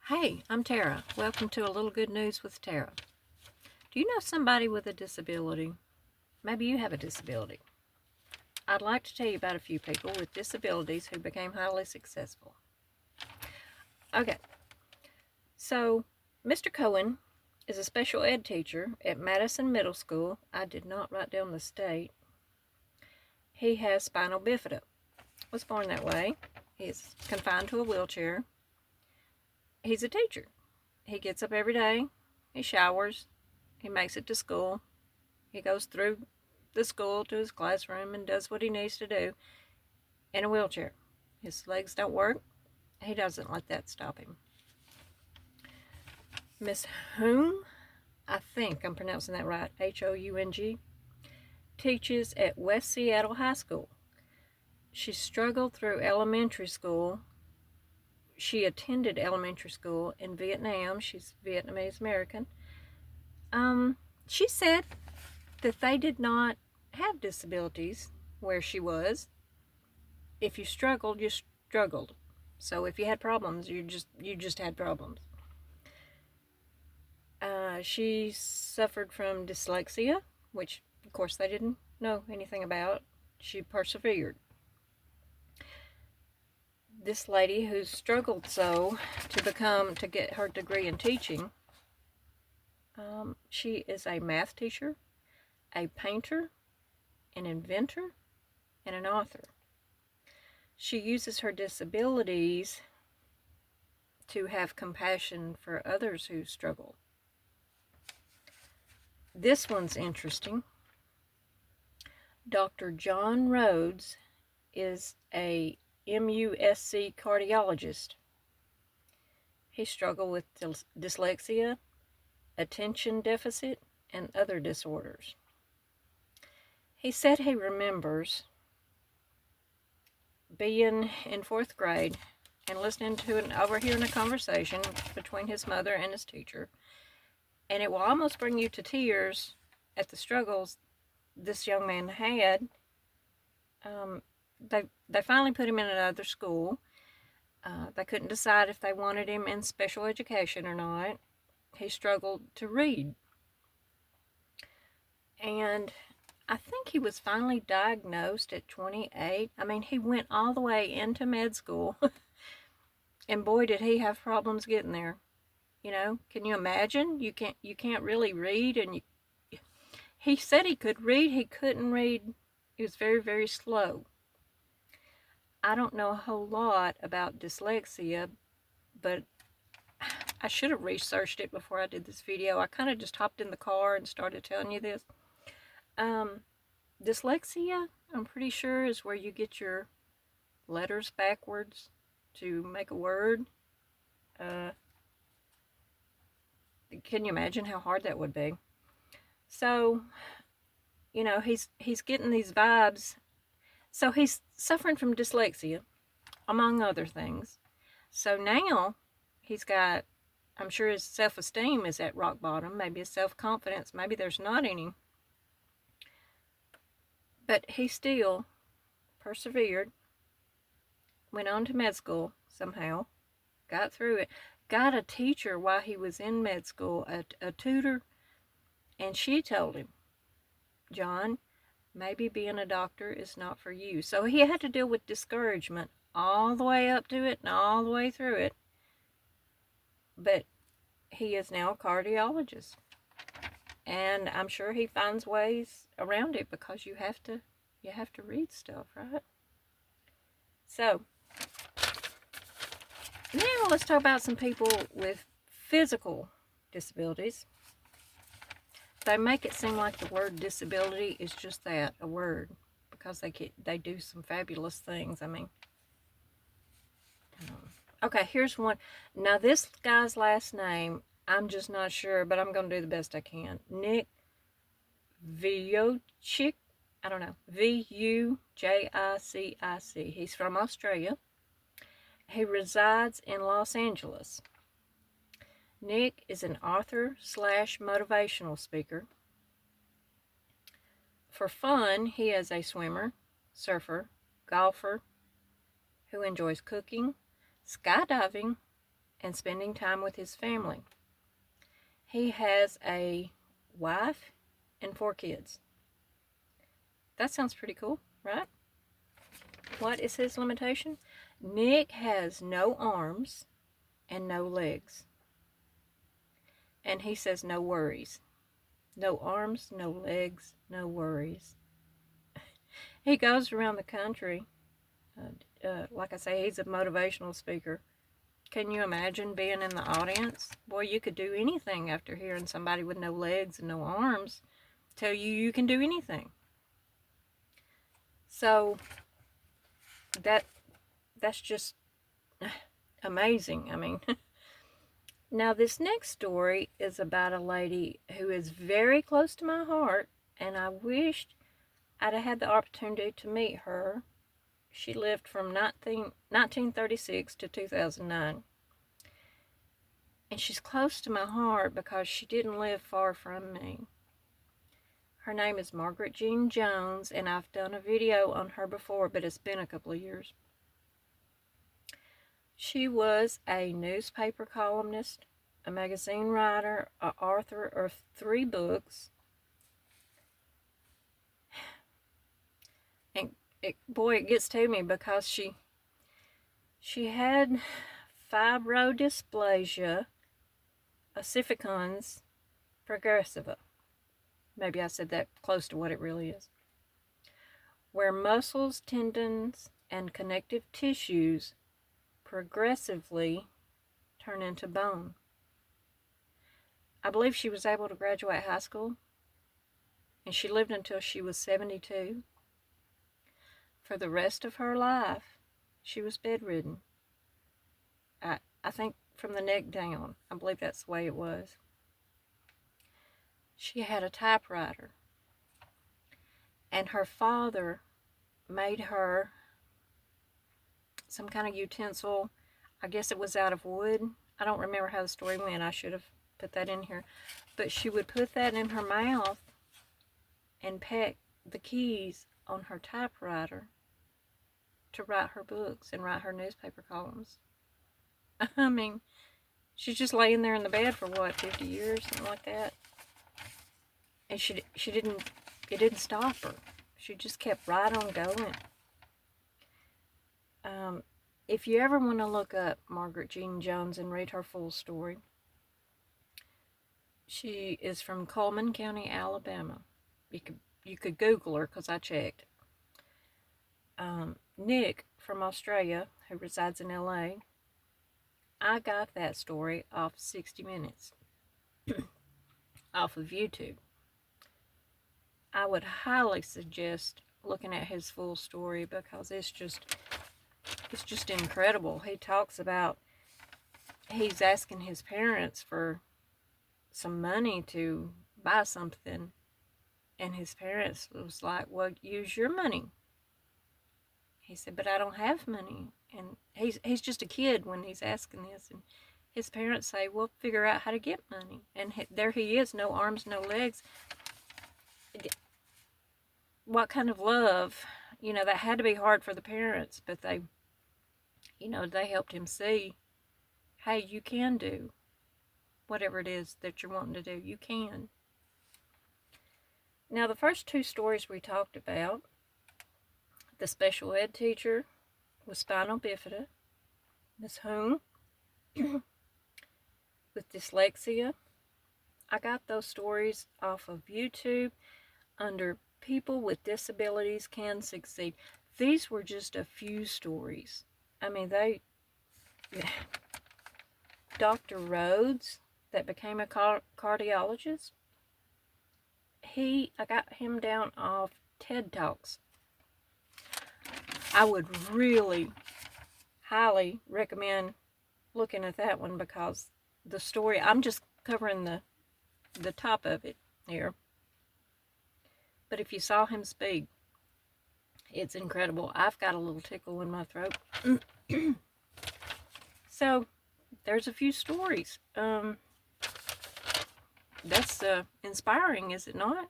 Hey, I'm Tara. Welcome to A Little Good News with Tara. Do you know somebody with a disability? Maybe you have a disability. I'd like to tell you about a few people with disabilities who became highly successful. Okay, so Mr. Cohen is a special ed teacher at Madison Middle School. I did not write down the state. He has spinal bifida. Was born that way. He's confined to a wheelchair. He's a teacher. He gets up every day. He showers. He makes it to school. He goes through the school to his classroom and does what he needs to do in a wheelchair. His legs don't work. He doesn't let that stop him. Miss Houng, I think I'm pronouncing that right, Houng, teaches at West Seattle High School. She struggled through elementary school. She attended elementary school in Vietnam. She's Vietnamese American. She said that they did not have disabilities where she was. If you struggled, you struggled. So if you had problems, you just had problems. She suffered from dyslexia, which of course they didn't know anything about. She persevered. This lady who struggled so to get her degree in teaching, she is a math teacher, a painter, an inventor, and an author. She uses her disabilities to have compassion for others who struggle. This one's interesting. Dr. John Rhodes is a MUSC cardiologist. He struggled with dyslexia, attention deficit, and other disorders. He said he remembers being in 4th grade and listening to overhearing a conversation between his mother and his teacher, and it will almost bring you to tears at the struggles this young man had. They finally put him in another school. They couldn't decide if they wanted him in special education or not. He struggled to read. And I think he was finally diagnosed at 28. I mean, he went all the way into med school. And boy, did he have problems getting there. You know, can you imagine? You can't really read, and he said he could read, he couldn't read. He was very, very slow. I don't know a whole lot about dyslexia, but I should have researched it before I did this video. I kind of just hopped in the car and started telling you this. Dyslexia, I'm pretty sure, is where you get your letters backwards to make a word. Can you imagine how hard that would be? So, you know, he's getting these vibes. So he's suffering from dyslexia, among other things. So now he's got, I'm sure his self-esteem is at rock bottom, maybe his self-confidence, maybe there's not any. But he still persevered, went on to med school somehow, got through it, got a teacher while he was in med school, a tutor, and she told him, John, maybe being a doctor is not for you. So he had to deal with discouragement all the way up to it and all the way through it. But he is now a cardiologist. And I'm sure he finds ways around it because you have to read stuff, right? So now let's talk about some people with physical disabilities. They make it seem like the word disability is just that, a word, because they do some fabulous things. I mean, okay, here's one. Now this guy's last name, I'm just not sure, but I'm going to do the best I can. Nick Vujicic, I don't know, Vujicic. He's from Australia. He resides in Los Angeles. Nick is an author / motivational speaker. For fun, he is a swimmer, surfer, golfer who enjoys cooking, skydiving, and spending time with his family. He has a wife and 4 kids. That sounds pretty cool, right? What is his limitation? Nick has no arms and no legs. And he says no worries. No arms, no legs, no worries. He goes around the country. Like I say, he's a motivational speaker. Can you imagine being in the audience? Boy, you could do anything after hearing somebody with no legs and no arms tell you can do anything. So that's just amazing. I mean, now this next story is about a lady who is very close to my heart, and I wished I'd have had the opportunity to meet her. She lived from 1936 to 2009. And she's close to my heart because she didn't live far from me. Her name is Margaret Jean Jones, and I've done a video on her before, but it's been a couple of years. She was a newspaper columnist, a magazine writer, an author of 3 books. And it gets to me because she had fibrodysplasia ossificans progressiva. Maybe I said that close to what it really is. Where muscles, tendons, and connective tissues progressively turn into bone. I believe she was able to graduate high school, and she lived until she was 72. For the rest of her life, she was bedridden. I think from the neck down. I believe that's the way it was. She had a typewriter, and her father made her some kind of utensil. I guess it was out of wood. I don't remember how the story went. I should have put that in here. But she would put that in her mouth and peck the keys on her typewriter to write her books and write her newspaper columns. I mean, she's just laying there in the bed for what, 50 years, something like that. And it didn't stop her. She just kept right on going. If you ever want to look up Margaret Jean Jones and read her full story, she is from Cullman County, Alabama. You could Google her because I checked. Nick from Australia, who resides in LA, I got that story off 60 Minutes, off of YouTube. I would highly suggest looking at his full story because it's just incredible. He talks about he's asking his parents for some money to buy something, and his parents was like, well, use your money. He said, but I don't have money. And he's just a kid when he's asking this, and his parents say, well, figure out how to get money. And there he is, no arms, no legs. What kind of love? That had to be hard for the parents, but they helped him see, hey, you can do whatever it is that you're wanting to do. You can. Now, the first 2 stories we talked about, the special ed teacher with spinal bifida, Miss Hoon, with dyslexia. I got those stories off of YouTube under People with Disabilities Can Succeed. These were just a few stories. I mean, Dr. Rhodes, that became a cardiologist, I got him down off TED Talks. I would really highly recommend looking at that one because the story, I'm just covering the top of it here. But if you saw him speak, it's incredible. I've got a little tickle in my throat. So, there's a few stories. That's inspiring, is it not?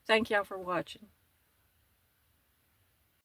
Thank y'all for watching.